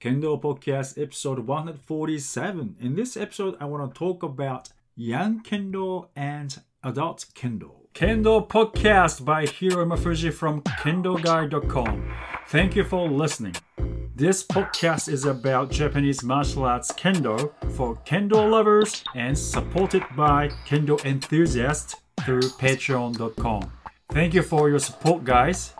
Kendo Podcast episode 147. In this episode, I want to talk about young Kendo and adult Kendo. Kendo Podcast by Hiro Mafuji from KendoGuide.com. Thank you for listening. This podcast is about Japanese martial arts Kendo for Kendo lovers and supported by Kendo enthusiasts through Patreon.com. Thank you for your support, guys.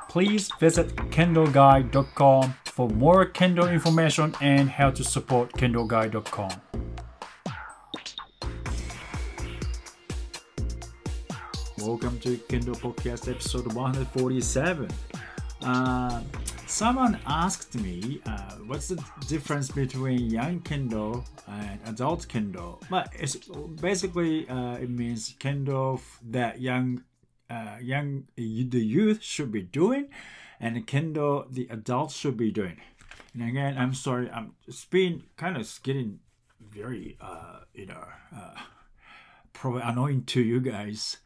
Please visit KendoGuide.com for more Kendo information and how to support KendoGuide.com. Welcome to Kendo Podcast episode 147. Someone asked me what's the difference between young Kendo and adult Kendo. But it's basically it means Kendo that the youth should be doing, and Kendo the adults should be doing. And again, I'm sorry, it's been kind of getting very probably annoying to you guys.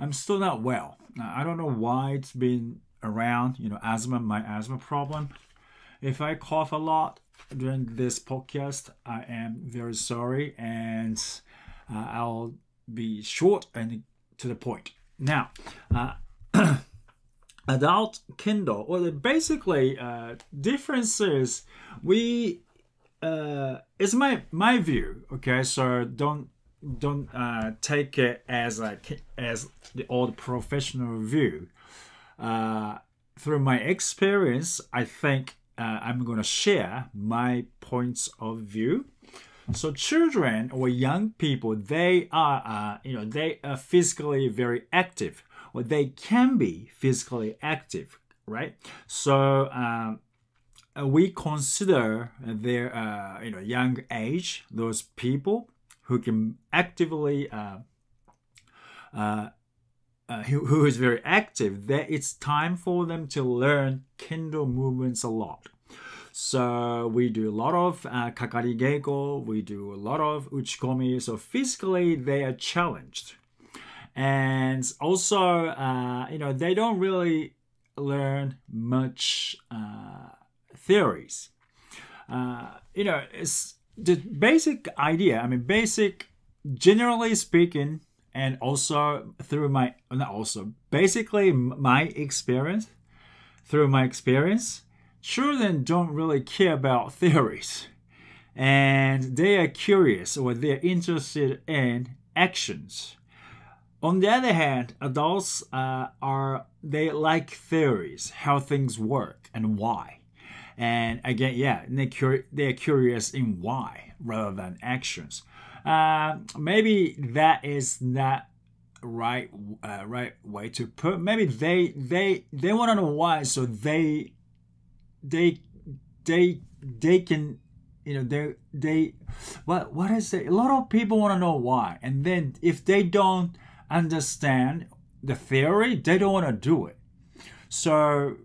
I'm still not well. I don't know why it's been around, my asthma problem. If I cough a lot during this podcast, I am very sorry, and I'll be short and to the point. Now, adult Kendo, well, basically, differences, it's my view, okay? So don't take it as the old professional view. Through my experience, I think I'm going to share my points of view. So children or young people, they are physically very active, or they can be physically active, right? So we consider their young age, those people who can actively who is very active, that it's time for them to learn Kendo movements a lot. So we do a lot of kakari geiko, we do a lot of uchikomi. So physically they are challenged, and also they don't really learn much theories. It's the basic idea. Generally speaking, and also through basically my experience, children don't really care about theories, and they are curious, or they're interested in actions. On the other hand, adults they like theories, how things work and why. And again, they're curious in why rather than actions. Maybe that is not right way to put. Maybe they want to know why, so they can what is it? A lot of people want to know why, and then if they don't understand the theory, they don't want to do it. So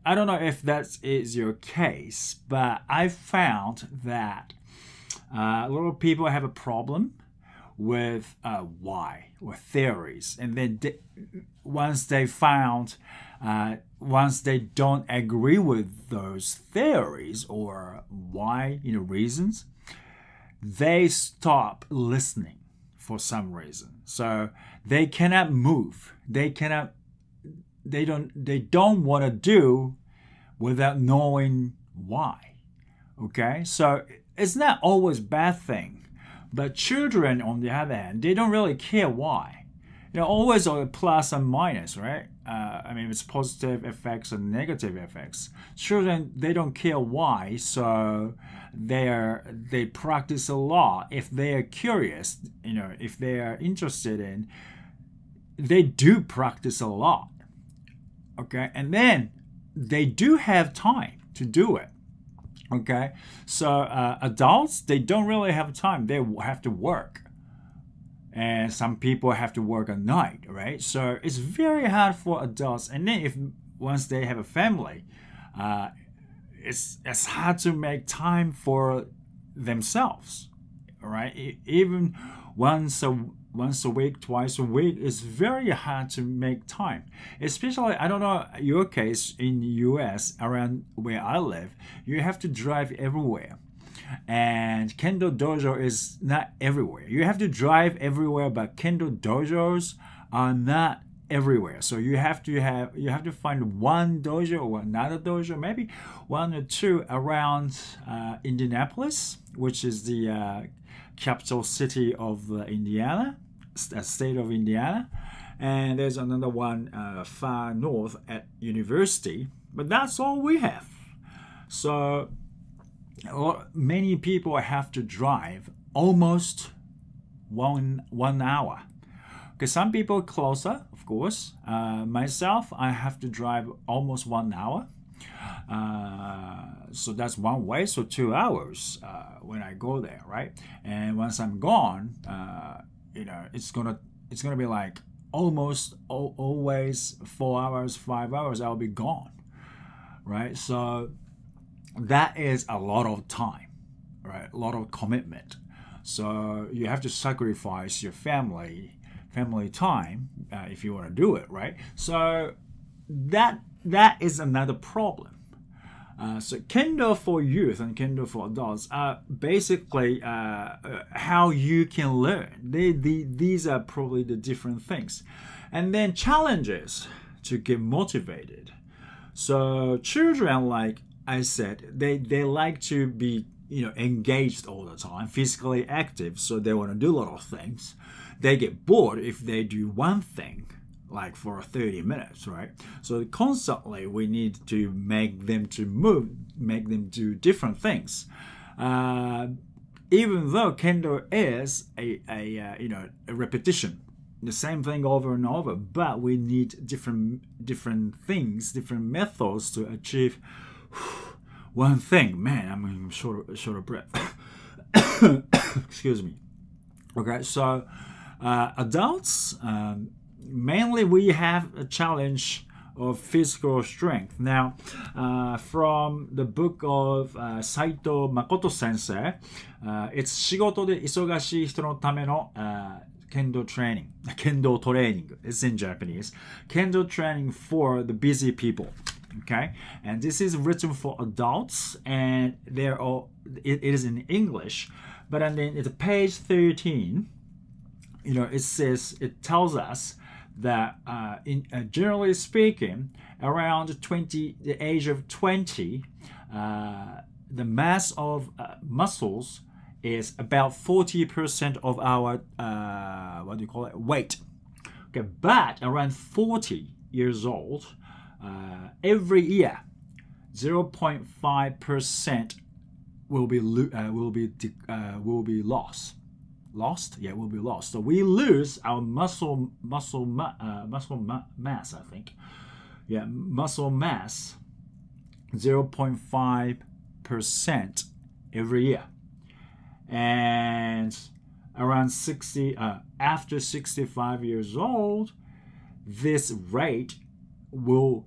I don't know if that is your case, but I found that a lot of people have a problem with why or theories, and then once they don't agree with those theories or why reasons, they stop listening for some reason. So they cannot move. They don't want to do without knowing why. Okay, so it's not always a bad thing, but children, on the other hand, they don't really care why. Always a plus and minus, right? It's positive effects and negative effects. Children, they don't care why, so they practice a lot. If they are curious, if they are interested in, they do practice a lot. Okay, and then they do have time to do it. Okay, so adults, they don't really have time. They have to work, and some people have to work at night, right? So it's very hard for adults. And then once they have a family, it's hard to make time for themselves, right? Even once once a week, twice a week, it's very hard to make time. Especially, I don't know your case in the US, around where I live, you have to drive everywhere. And Kendo Dojo is not everywhere. You have to drive everywhere, but Kendo Dojos are not everywhere. So you have to find one dojo or another dojo, maybe one or two around Indianapolis, which is the capital city of Indiana, state of Indiana. And there's another one far north at university, but that's all we have. So many people have to drive almost one hour. Because some people closer, of course. Myself, I have to drive almost 1 hour. So that's one way, so 2 hours when I go there, right? And once I'm gone, it's gonna be like almost always 4 hours, 5 hours. I'll be gone, right? So that is a lot of time, right? A lot of commitment. So you have to sacrifice your family time if you want to do it, right? So that is another problem. So Kendo for youth and Kendo for adults are basically how you can learn. These are probably the different things. And then challenges to get motivated. So children, like I said, they like to be engaged all the time, physically active, so they want to do a lot of things. They get bored if they do one thing, like for 30 minutes, right? So constantly we need to make them to move, make them do different things. Even though Kendo is a repetition, the same thing over and over, but we need different things, different methods to achieve one thing. Man, I'm short of breath. Excuse me. Okay, so adults, mainly we have a challenge of physical strength. Now, from the book of Saito Makoto sensei, it's 仕事で忙しい人のためのKendo training. Kendo training. It's in Japanese. Kendo training for the busy people. Okay, and this is written for adults, and it is in English. But then at page 13, it tells us that generally speaking, around the age of 20, the mass of muscles is about 40% of our weight. Okay, but around 40 years old, every year 0.5% will be lost. Will be lost. So we lose our muscle mass, I think. Muscle mass 0.5% every year. And around after 65 years old, this rate will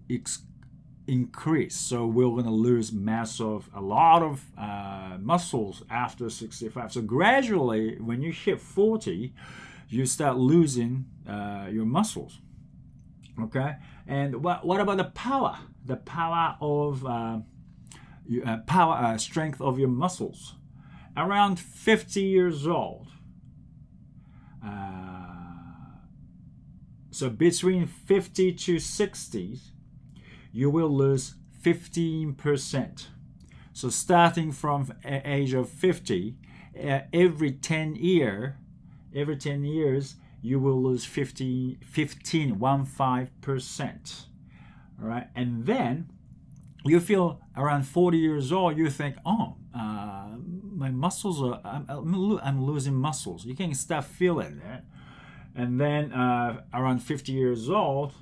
increase. So we're going to lose mass of a lot of muscles after 65. So gradually, when you hit 40, you start losing your muscles. Okay, and what about the power? The power of strength of your muscles. Around 50 years old. So between 50 to 60, you will lose 15%. So starting from age of 50, every 10 years, you will lose 15%. All right, and then you feel around 40 years old, you think, my muscles I'm losing muscles. You can start feeling that. And then around 50 years old,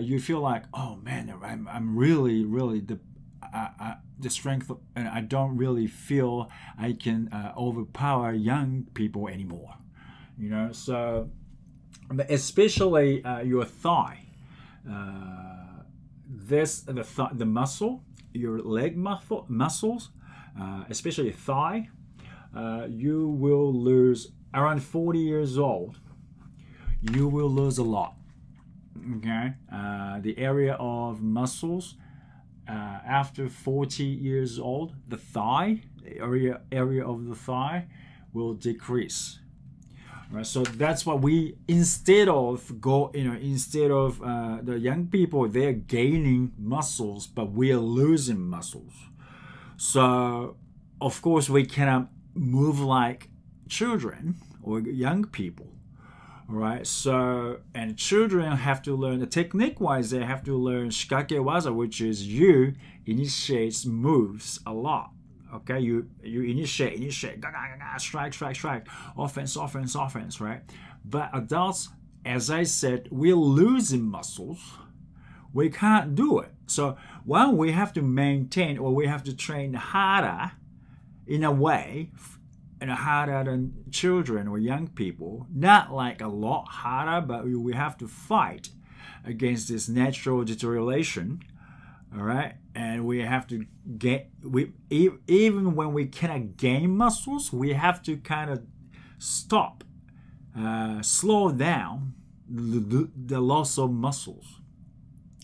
you feel like, oh man, I'm really the strength, and I don't really feel I can overpower young people anymore. So especially your thigh, the muscle, your leg muscles, especially thigh, you will lose around 40 years old. you will lose a lot. Okay, the area of muscles after 40 years old, the area of the thigh will decrease. Right, so that's what instead of the young people, they're gaining muscles, but we are losing muscles. So of course we cannot move like children or young people. Right, so and children have to learn the technique wise. They have to learn shikake waza, which is you initiates moves a lot. Okay, you initiate, strike, offense, right? But adults, as I said, we're losing muscles. We can't do it. So one, we have to maintain, or we have to train harder in a way, harder than children or young people. Not like a lot harder, but we have to fight against this natural deterioration. All right, and we have to even when we cannot gain muscles, we have to kind of slow down the loss of muscles,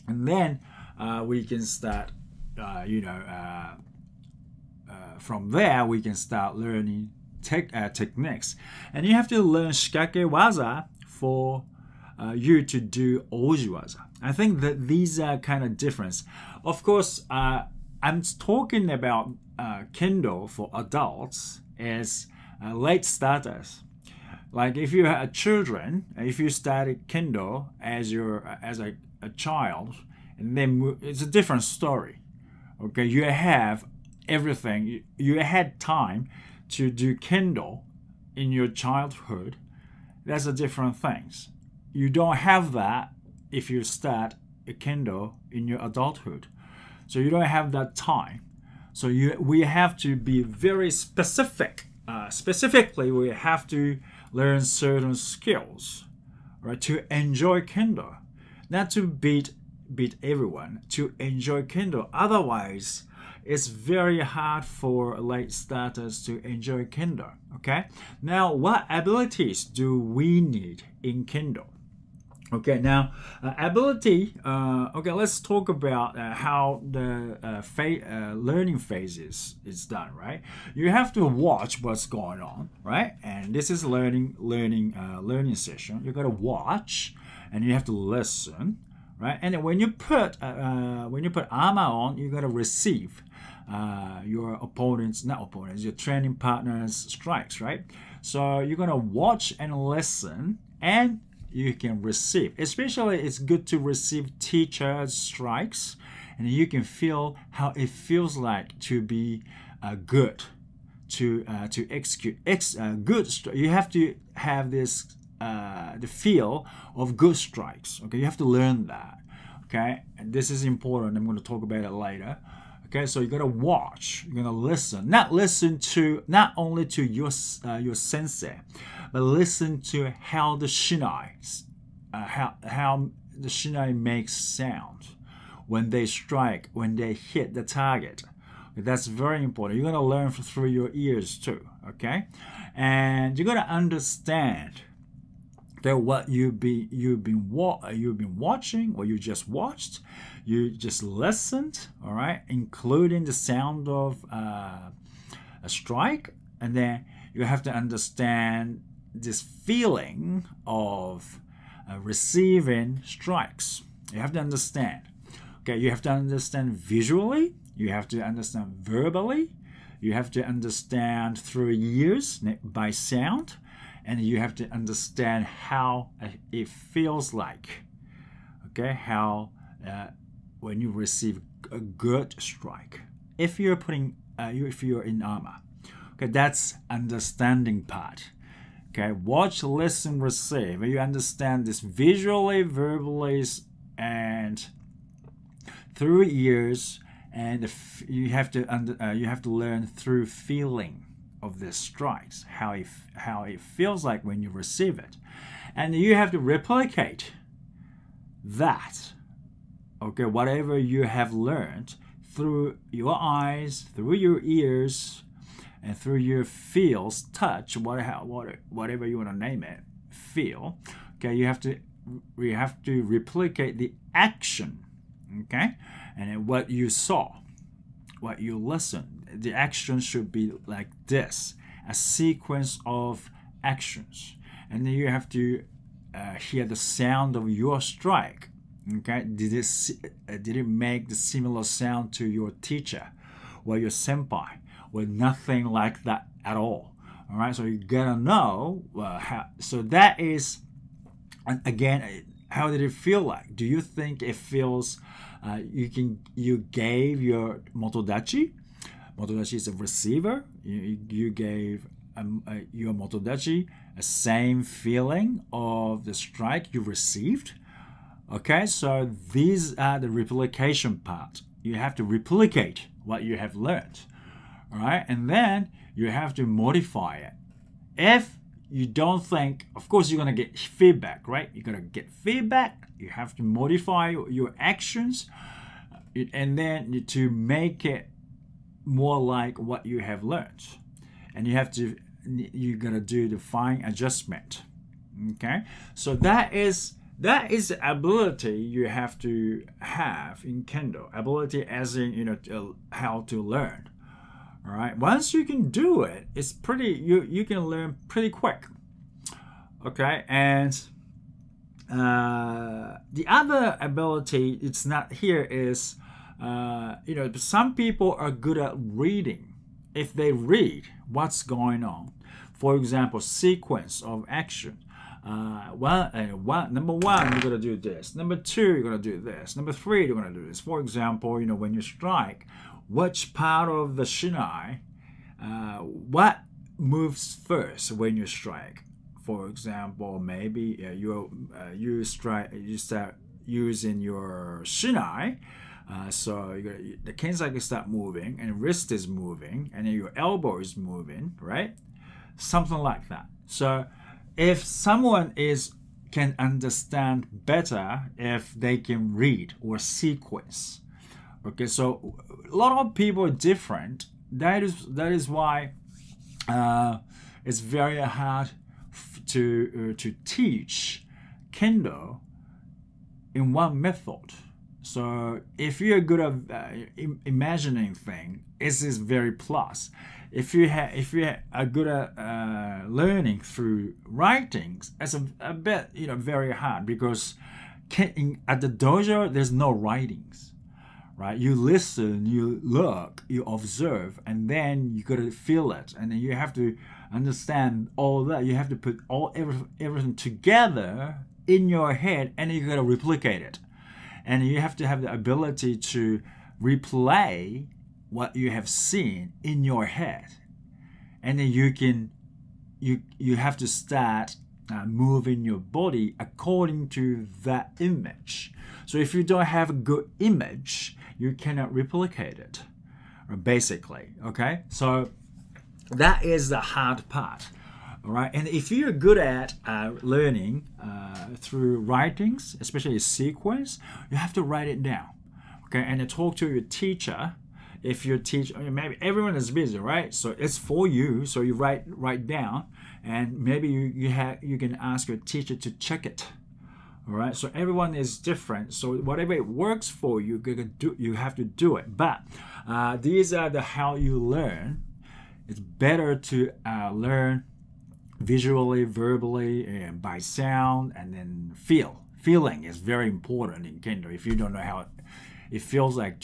and then we can start, from there we can start learning techniques, and you have to learn shikake waza for you to do oji waza. I think that these are kind of different. Of course, I'm talking about Kendo for adults as late starters. Like if you have children, if you started Kendo as a child, and then it's a different story. Okay, you have everything. You had time to do Kendo in your childhood. That's a different things. You don't have that if you start a Kendo in your adulthood. So you don't have that time. So we have to be very specific. Specifically, we have to learn certain skills, right, to enjoy Kendo. Not to beat everyone, to enjoy Kendo. Otherwise, it's very hard for late starters to enjoy Kendo. Okay? Now, what abilities do we need in Kendo? Okay, now ability. Okay, let's talk about how the learning phases is done. Right, you have to watch what's going on. Right, and this is learning session. You got to watch, and you have to listen. Right, and when you put armor on, you got to receive your your training partner's strikes. Right, so you're gonna watch and listen and you can receive. Especially it's good to receive teachers' strikes, and you can feel how it feels like to be good, to execute good. You have to have this the feel of good strikes. Okay, you have to learn that. Okay, and this is important. I'm going to talk about it later. Okay, so you're gonna watch, you're gonna listen. Not only to your sensei, but listen to how the shinai, how the shinai makes sound when they strike, when they hit the target. Okay, that's very important. You're gonna learn through your ears too. Okay, and you're gonna understand that what you've been watching, or you just watched, you just listened, all right, including the sound of a strike, and then you have to understand this feeling of receiving strikes. You have to understand. Okay, you have to understand visually. You have to understand verbally. You have to understand through ears by sound. And you have to understand how it feels like, okay? How when you receive a good strike, if you're in armor, okay, that's understanding part. Okay, watch, listen, receive. You understand this visually, verbally, and through ears, and you have to learn through feeling of the strikes, how it feels like when you receive it, and you have to replicate that. Okay, whatever you have learned through your eyes, through your ears, and through your feels, touch, whatever you want to name it, feel. Okay, we have to replicate the action. Okay, and then what you saw, what you listened, the action should be like this, a sequence of actions, and then you have to hear the sound of your strike. Okay, did it make the similar sound to your teacher or your senpai, or nothing like that at all? All right, so you gotta know how. So that is, and again, how did it feel like? Do you think it feels you gave your motodachi? Motodachi is a receiver. You gave your motodachi the same feeling of the strike you received. Okay, so these are the replication part. You have to replicate what you have learned. All right, and then you have to modify it. If you don't think, of course, you're going to get feedback, right? You're going to get feedback. You have to modify your actions, and then to make it more like what you have learned. And you're going to do the fine adjustment. Okay, so that is the ability you have to have in Kendo. Ability as in, how to learn. All right. Once you can do it, it's pretty. You can learn pretty quick. Okay. And the other ability, it's not here, is some people are good at reading. If they read what's going on, for example, sequence of action. Number one, you're gonna do this. Number two, you're gonna do this. Number three, you're gonna do this. For example, when you strike, which part of the shinai, what moves first when you strike? For example, maybe you start using your shinai. So the kenzaki start moving, and wrist is moving, and then your elbow is moving, right? Something like that. So if someone can understand better if they can read or sequence. Okay, so a lot of people are different. That is why it's very hard to teach Kendo in one method. So if you're good at imagining things, this is very plus. If you are good at learning through writings, it's a bit very hard, because at the dojo there's no writings, right? You listen, you look, you observe, and then you gotta feel it, and then you have to understand all that. You have to put everything together in your head, and then you gotta replicate it. And you have to have the ability to replay what you have seen in your head. And then you have to start moving your body according to that image. So if you don't have a good image, you cannot replicate it, basically. Okay? So that is the hard part. All right, and if you're good at learning through writings, especially sequence, you have to write it down, okay? And then talk to your teacher. If your teacher, maybe everyone is busy, right? So it's for you. So you write down, and maybe you can ask your teacher to check it. All right. So everyone is different. So whatever it works for you, you have to do it. But these are how you learn. It's better to learn visually, verbally, and by sound, and then feeling is very important in Kendo. If you don't know how it feels like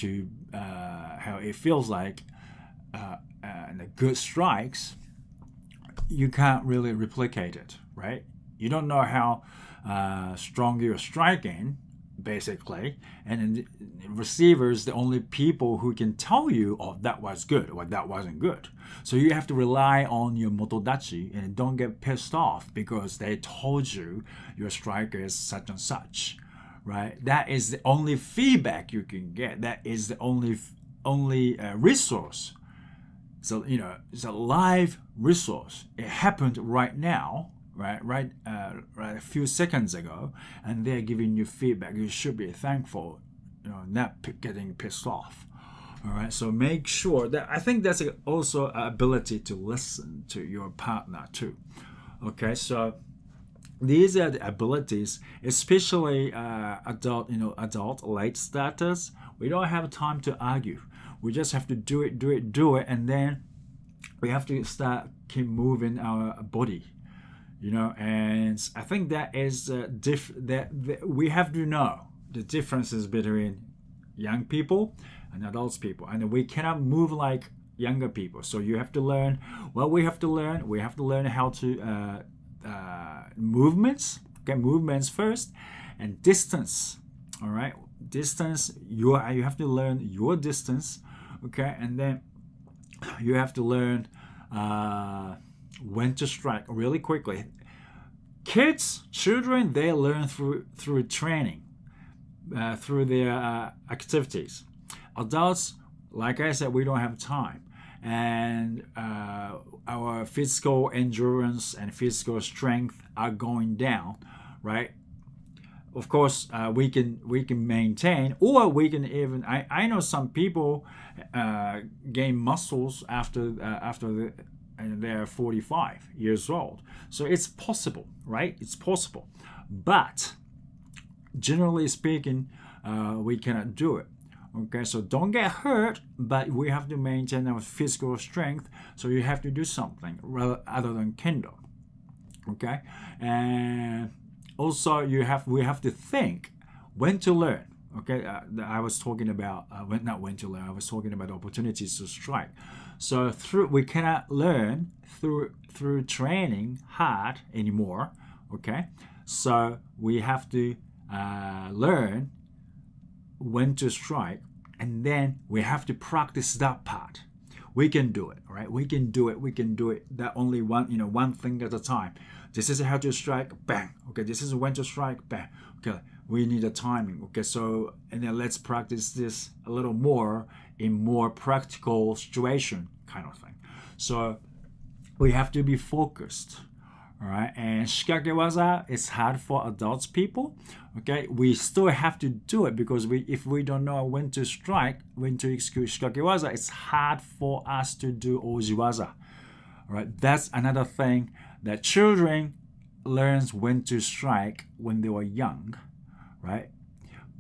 the good strikes, you can't really replicate it, right? You don't know how strong you're striking, basically, and then the receivers, the only people who can tell you, oh, that was good or that wasn't good. So you have to rely on your motodachi, and don't get pissed off because they told you your striker is such and such, right? That is the only feedback you can get. That is the only resource. So it's a live resource. It happened right now. Right, a few seconds ago, and they're giving you feedback. You should be thankful, not getting pissed off. All right, so make sure that, I think that's also an ability to listen to your partner too. Okay, so these are the abilities, especially adult late starters. We don't have time to argue. We just have to do it, and then we have to start keep moving our body, And I think that is that we have to know the differences between young people and adults people, and we cannot move like younger people. So you have to learn. Well, we have to learn how to movements. Okay, movements first, and distance. All right, distance. You have to learn your distance. Okay, and then you have to learn when to strike really quickly. Children, they learn through training, through their activities. Adults, like I said, we don't have time, and our physical endurance and physical strength are going down, right? Of course, we can maintain, or we can even. I know some people gain muscles after they're 45 years old. So it's possible, right? It's possible, but generally speaking, we cannot do it. Okay, so don't get hurt, but we have to maintain our physical strength. So you have to do something other than kendo. Okay, and also we have to think when to learn. Okay, I was talking about not when to learn. I was talking about opportunities to strike. So we cannot learn through training hard anymore. Okay, so we have to learn when to strike, and then we have to practice that part. We can do it, right? We can do it. That only one thing at a time. This is how to strike, bang. Okay, this is when to strike, bang. Okay, we need a timing. Okay, so and then let's practice this a little more in more practical situation kind of thing. So we have to be focused. All right, and shikage waza is hard for adults people. Okay, we still have to do it because if we don't know when to strike, when to execute shikage waza, it's hard for us to do oji waza. All right, that's another thing that children learns when to strike when they were young, right?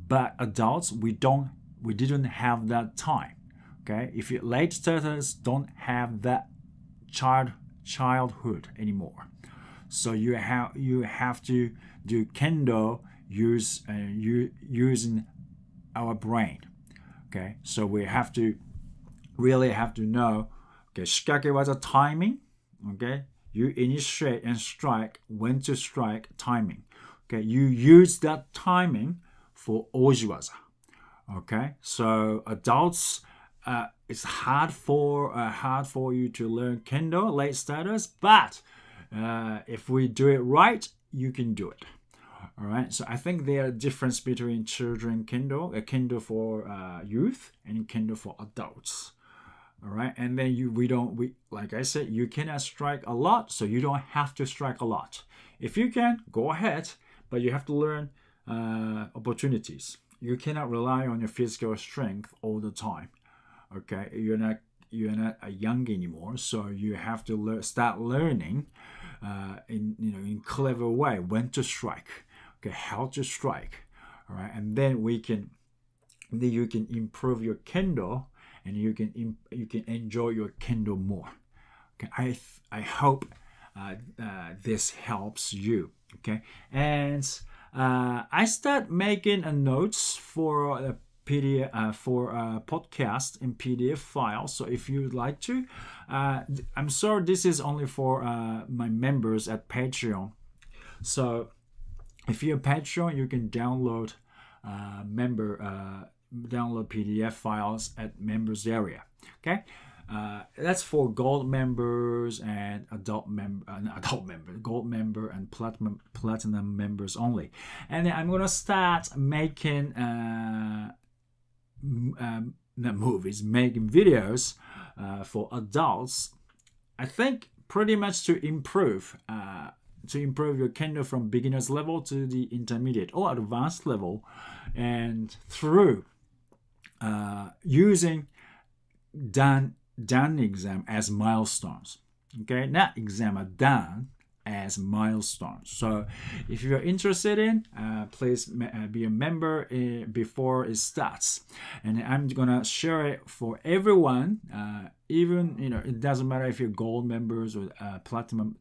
But adults, we didn't have that time. Okay, if you late starters don't have that childhood anymore. So you have to do kendo using our brain. Okay, so we really have to know. Okay, shikage was a timing. Okay, you initiate and strike when to strike timing. Okay, you use that timing for ojiwaza. Okay, so adults, it's hard for you to learn kendo, late starters, but if we do it right, you can do it. All right. So I think there are difference between children kendo, kendo for youth, and kendo for adults. All right. And then we like I said, you cannot strike a lot, so you don't have to strike a lot. If you can, go ahead, but you have to learn opportunities. You cannot rely on your physical strength all the time. Okay. You're not young anymore, so you have to start learning in clever way when to strike, okay, how to strike. All right, and then you can improve your kendo, and you can enjoy your kendo more. Okay, I hope this helps you. Okay, and I start making a notes for the PDF for a podcast in PDF file. So if you'd like to, I'm sorry, this is only for my members at Patreon. So if you're a Patreon, you can download download PDF files at members area. Okay, that's for gold members and gold member and platinum members only. And then I'm gonna start making making videos for adults. I think pretty much to improve your kendo from beginner's level to the intermediate or advanced level, and through using done exam as milestones. Okay, not exam, dan as milestones. So if you're interested in, please be a member before it starts. And I'm gonna share it for everyone. Even it doesn't matter if you're gold members or platinum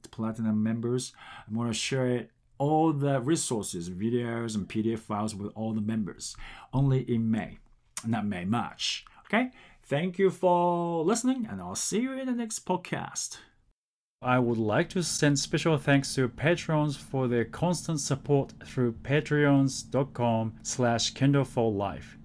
members. I'm gonna share it all the resources, videos and PDF files with all the members only in March. Okay, thank you for listening, and I'll see you in the next podcast. I would like to send special thanks to patrons for their constant support through patreons.com/Kendo for Life.